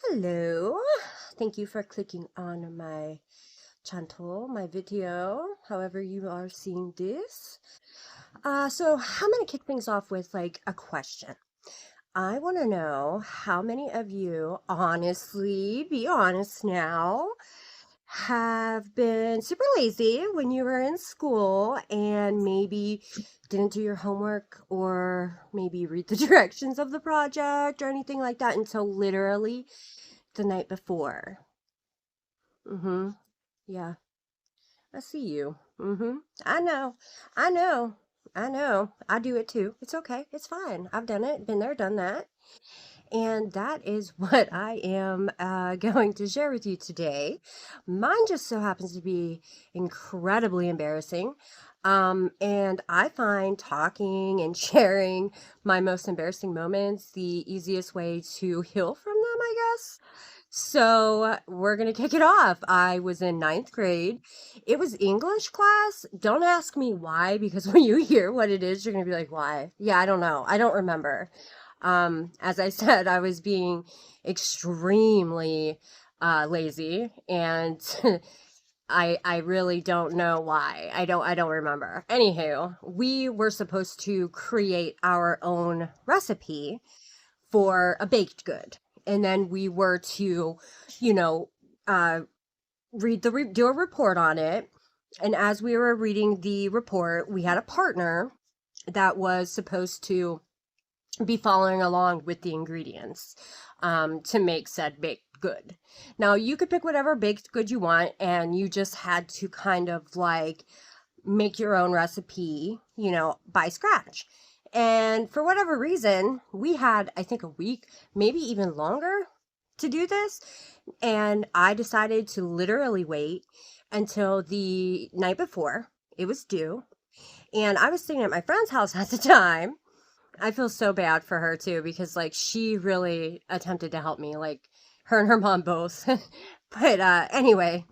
Hello. Thank you for clicking on my channel, my video, however you are seeing this. So I'm gonna kick things off with like a question. I want to know how many of you, honestly, be honest now, have been super lazy when you were in school and maybe didn't do your homework or maybe read the directions of the project or anything like that until literally the night before. Mm-hmm. Yeah, I see you. Mm-hmm. I know. I know. I know. I do it too. It's okay. It's fine. I've done it. Been there, done that. And that is what I am going to share with you today. Mine just so happens to be incredibly embarrassing. And I find talking and sharing my most embarrassing moments the easiest way to heal from them, I guess. So we're gonna kick it off. I was in ninth grade. It was English class. Don't ask me why, because when you hear what it is, you're gonna be like, why? Yeah, I don't know. I don't remember. As I said, I was being extremely lazy, and I really don't know why. I don't remember. Anywho, we were supposed to create our own recipe for a baked good. And then we were to, you know, uh, do a report on it. And as we were reading the report, we had a partner that was supposed to be following along with the ingredients to make said baked good. Now, you could pick whatever baked good you want, and you just had to kind of like make your own recipe, by scratch. And for whatever reason, we had, I think, a week, maybe even longer to do this. And I decided to literally wait until the night before it was due. And I was staying at my friend's house at the time. I feel so bad for her too, because like she really attempted to help me, like her and her mom both. But anyway,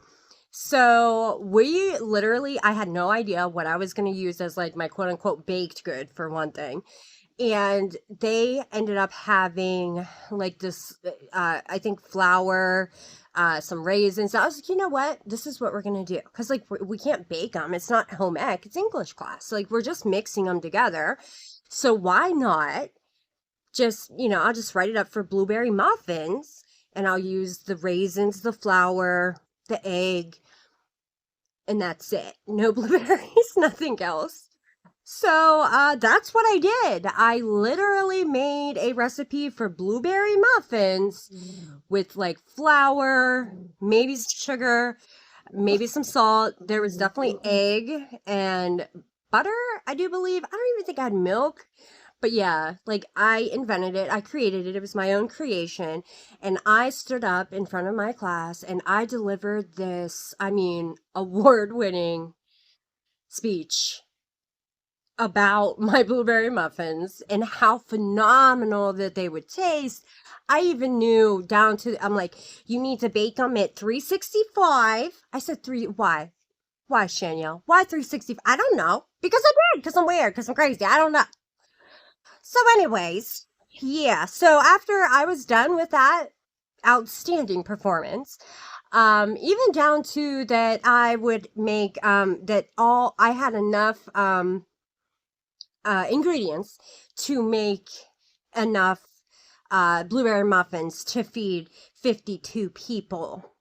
so we literally, I had no idea what I was going to use as like my quote unquote baked good for one thing. And they ended up having like this, I think flour, some raisins. I was like, you know what? This is what we're going to do. Cause like we can't bake them. It's not home ec, it's English class. Like we're just mixing them together. So why not just, I'll just write it up for blueberry muffins and I'll use the raisins, the flour, the egg, and that's it. No blueberries, nothing else. So that's what I did. I literally made a recipe for blueberry muffins with like flour, maybe sugar, maybe some salt. There was definitely egg and butter, I do believe. I don't even think I had milk. But yeah, like I invented it, I created it, it was my own creation. And I stood up in front of my class and I delivered this, award winning speech about my blueberry muffins and how phenomenal that they would taste. I even knew down to, I'm like, you need to bake them at 365. I said, why? Why, Shaniel? Why 365? I don't know. Because I did. Because I'm weird. Because I'm crazy. I don't know. So, anyways, yeah. So after I was done with that outstanding performance, even down to that, I would make that all I had enough ingredients to make enough blueberry muffins to feed 52 people.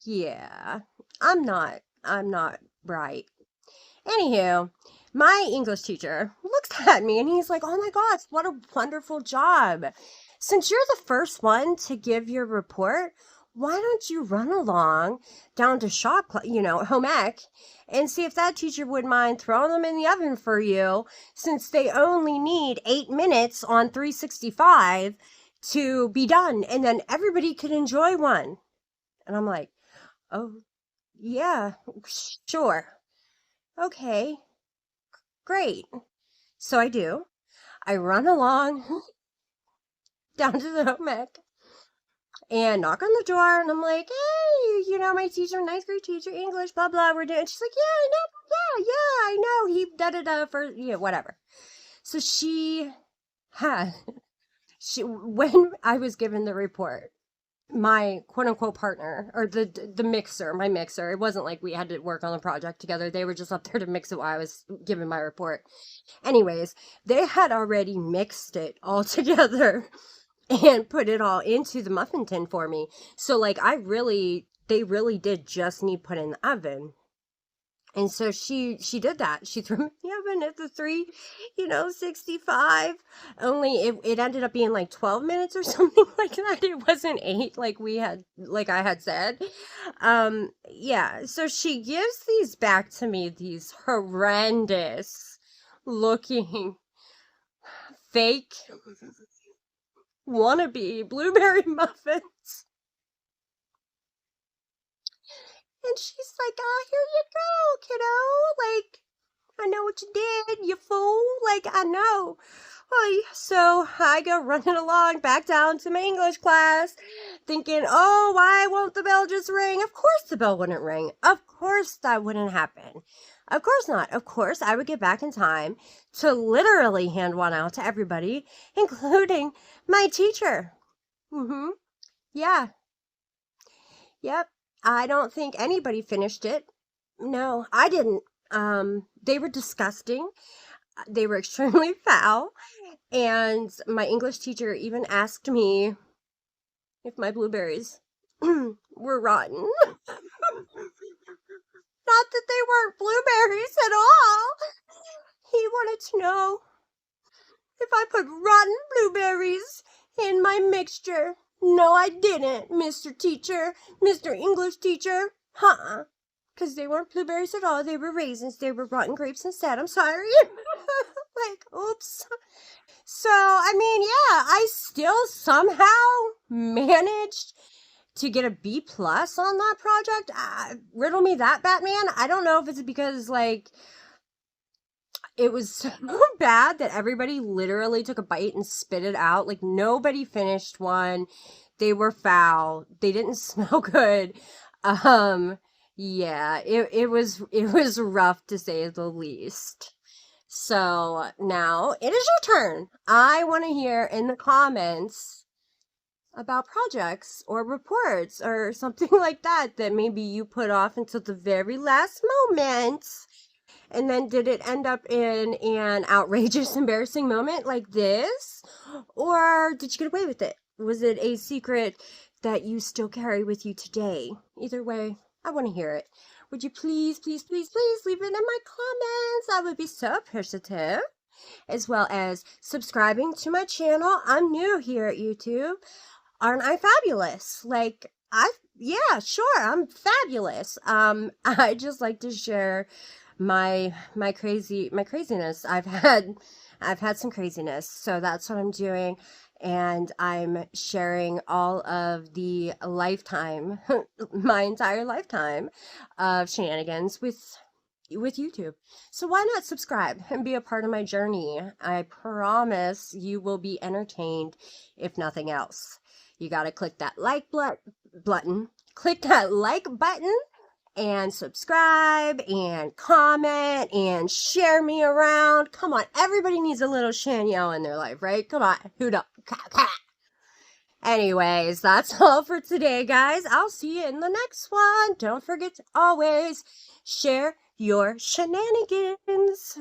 Yeah, I'm not bright. Anywho, my English teacher looks at me and he's like, "Oh my gosh, what a wonderful job. Since you're the first one to give your report, why don't you run along down to home ec, and see if that teacher would mind throwing them in the oven for you, since they only need 8 minutes on 365 to be done, and then everybody could enjoy one." And I'm like, "Oh, yeah, sure. Okay, great." So I do. I run along down to the home ec and knock on the door, and I'm like, "Hey, my teacher, ninth grade teacher, English, blah blah, we're doing." She's like, "Yeah, I know, yeah, I know." He da da da for whatever. So she had when I was given the report, my quote unquote partner, or the mixer, my mixer, it wasn't like we had to work on the project together. They were just up there to mix it while I was giving my report. Anyways, they had already mixed it all together and put it all into the muffin tin for me. So like they really did just need put in the oven. And so she did that. She threw them in the oven at the 365. Only it ended up being like 12 minutes or something like that. It wasn't 8 like I had said. Yeah, so she gives these back to me, these horrendous looking fake wannabe blueberry muffins. And she's like, "Ah, here you go, kiddo. Like, I know what you did, you fool. Like, I know." Well, so I go running along back down to my English class, thinking, "Oh, why won't the bell just ring?" Of course the bell wouldn't ring. Of course that wouldn't happen. Of course not. Of course I would get back in time to literally hand one out to everybody, including my teacher. Mm-hmm. Yeah. Yep. I don't think anybody finished it. No, I didn't. They were disgusting. They were extremely foul. And my English teacher even asked me if my blueberries were rotten. Not that they weren't blueberries at all. He wanted to know if I put rotten blueberries in my mixture. No, I didn't, Mr. Teacher, Mr. English Teacher. Huh? Because they weren't blueberries at all. They were raisins. They were rotten grapes instead. I'm sorry. Like, oops. So, I mean, yeah, I still somehow managed to get a B plus on that project. Riddle me that, Batman. I don't know if it's because, like, it was so bad that everybody literally took a bite and spit it out. Like, nobody finished one. They were foul. They didn't smell good. Yeah, it was rough to say the least. So now it is your turn. I want to hear in the comments about projects or reports or something like that maybe you put off until the very last moment. And then did it end up in an outrageous, embarrassing moment like this? Or did you get away with it? Was it a secret that you still carry with you today? Either way, I want to hear it. Would you please, please, please, please leave it in my comments? I would be so appreciative. As well as subscribing to my channel. I'm new here at YouTube. Aren't I fabulous? Like, yeah, sure, I'm fabulous. I just like to share my craziness. I've had some craziness, so that's what I'm doing, and I'm sharing all of the lifetime my entire lifetime of shenanigans with YouTube. So why not subscribe and be a part of my journey? I promise you will be entertained, if nothing else. You got to click that button, click that like button, and subscribe and comment and share me around. Come on, everybody needs a little Shanielle in their life, right? Come on, who don't? Anyways, that's all for today, guys. I'll see you in the next one. Don't forget to always share your shenanigans.